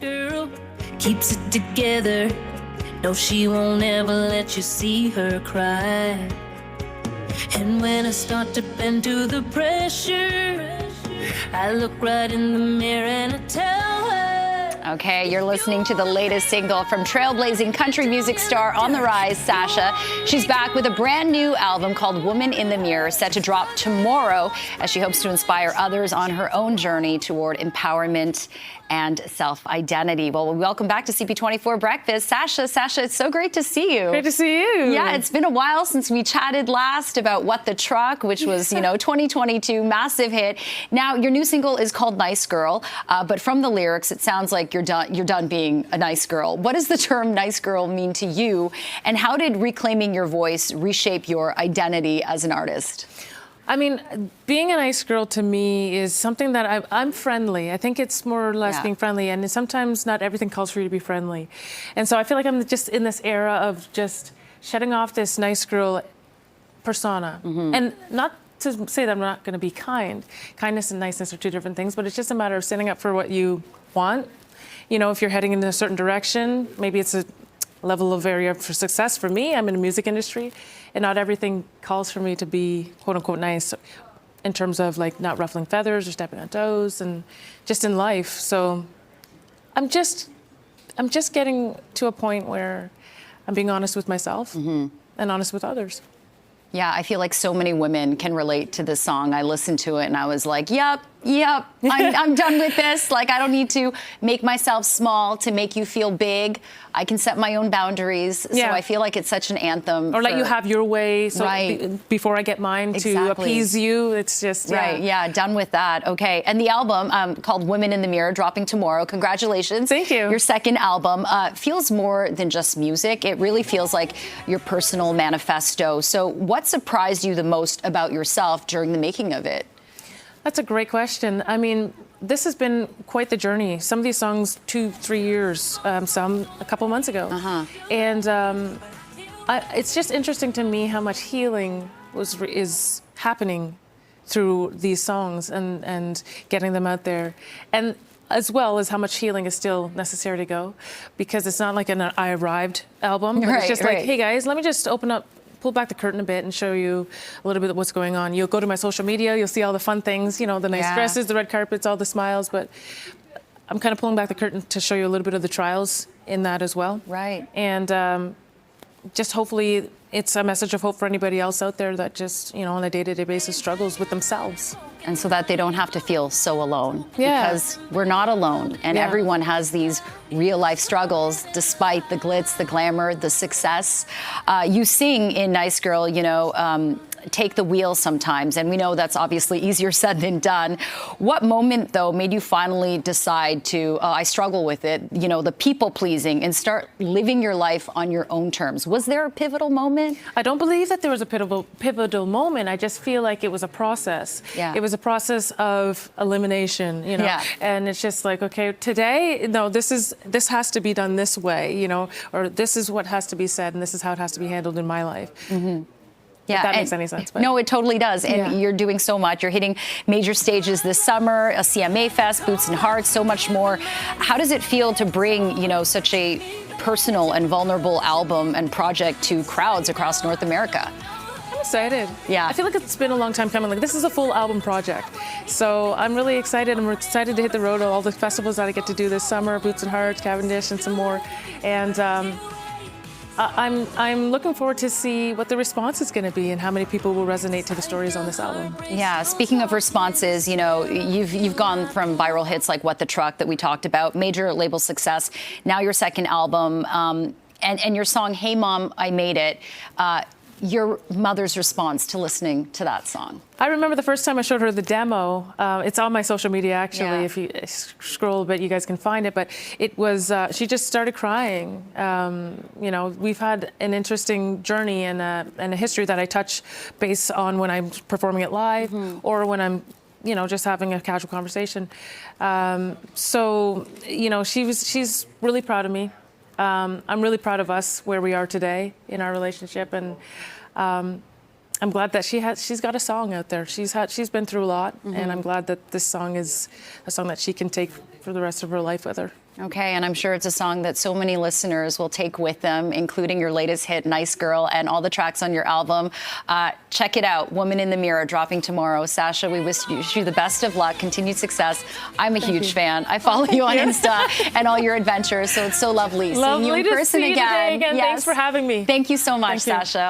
girl keeps it together. No, she won't ever let you see her cry. And when I start to bend to the pressure, I look right in the mirror and I tell her. Okay, you're listening to the latest single from trailblazing country music star on the rise, Sasha. She's back with a brand new album called Woman in the Mirror, set to drop tomorrow as she hopes to inspire others on her own journey toward empowerment and self-identity. Well, welcome back to CP24 Breakfast. Sasha, it's so great to see you. Great to see you. Yeah, it's been a while since we chatted last about What the Truck, which was, 2022, massive hit. Now, your new single is called Nice Girl, but from the lyrics, it sounds like you're done being a nice girl. What does the term nice girl mean to you, and how did reclaiming your voice reshape your identity as an artist? I mean, being a nice girl to me is something that I'm friendly. I think it's more or less being friendly, and sometimes not everything calls for you to be friendly. And so I feel like I'm just in this era of just shedding off this nice girl persona. And not to say that I'm not going to be kind. Kindness and niceness are two different things, but it's just a matter of standing up for what you want. If you're heading in a certain direction, maybe it's a level of area for success. For me, I'm in the music industry, and not everything calls for me to be quote unquote nice in terms of like not ruffling feathers or stepping on toes, and just in life. So I'm just getting to a point where I'm being honest with myself and honest with others. Yeah, I feel like so many women can relate to this song. I listened to it and I was like, yep, I'm done with this. Like, I don't need to make myself small to make you feel big. I can set my own boundaries. Yeah. So I feel like it's such an anthem. Or let you have your way before I get mine to appease you. It's just, Right, yeah, done with that. Okay, and the album called Women in the Mirror, dropping tomorrow. Congratulations. Thank you. Your second album feels more than just music. It really feels like your personal manifesto. So what surprised you the most about yourself during the making of it? That's a great question. I mean, this has been quite the journey. Some of these songs 2-3 years, some a couple months ago. And it's just interesting to me how much healing is happening through these songs and getting them out there. And as well as how much healing is still necessary to go, because it's not like an I Arrived album. It's just like, hey guys, let me just pull back the curtain a bit and show you a little bit of what's going on. You'll go to my social media, you'll see all the fun things, the nice dresses, the red carpets, all the smiles, but I'm kind of pulling back the curtain to show you a little bit of the trials in that as well. Right. And just hopefully it's a message of hope for anybody else out there that just, on a day-to-day basis struggles with themselves. And so that they don't have to feel so alone. Yeah. Because we're not alone. And everyone has these real life struggles despite the glitz, the glamour, the success. You sing in Nice Girl, take the wheel sometimes. And we know that's obviously easier said than done. What moment, though, made you finally decide to, I struggle with it, the people pleasing, and start living your life on your own terms? Was there a pivotal moment? I don't believe that there was a pivotal moment. I just feel like it was a process. Yeah. It was a process of elimination, and it's just like, okay, today, no, this has to be done this way, or this is what has to be said, and this is how it has to be handled in my life. Yeah, if that makes any sense. But. No, it totally does. And you're doing so much. You're hitting major stages this summer, a CMA Fest, Boots and Hearts, so much more. How does it feel to bring, such a personal and vulnerable album and project to crowds across North America? I'm excited. Yeah. I feel like it's been a long time coming. Like, this is a full album project. So I'm really excited. I'm excited to hit the road, all the festivals that I get to do this summer, Boots and Hearts, Cavendish, and some more. And I'm looking forward to see what the response is going to be and how many people will resonate to the stories on this album. Yeah, speaking of responses, you've gone from viral hits like What the Truck that we talked about, major label success, now your second album, and your song, Hey Mom, I Made It. Your mother's response to listening to that song? I remember the first time I showed her the demo. It's on my social media, actually. Yeah. If you scroll a bit, you guys can find it. But it was, she just started crying. We've had an interesting journey and a history that I touch based on when I'm performing it live or when I'm just having a casual conversation. She's really proud of me. I'm really proud of us where we are today in our relationship, and I'm glad that she's got a song out there. She's been through a lot, and I'm glad that this song is a song that she can take for the rest of her life with her. Okay, and I'm sure it's a song that so many listeners will take with them, including your latest hit, Nice Girl, and all the tracks on your album. Check it out, Woman in the Mirror, dropping tomorrow. Sasha, we wish you the best of luck, continued success. I'm a huge fan. I follow you on Insta and all your adventures, so it's so lovely seeing you in person to see again. You today again. Yes. Thanks for having me. Thank you so much, Sasha.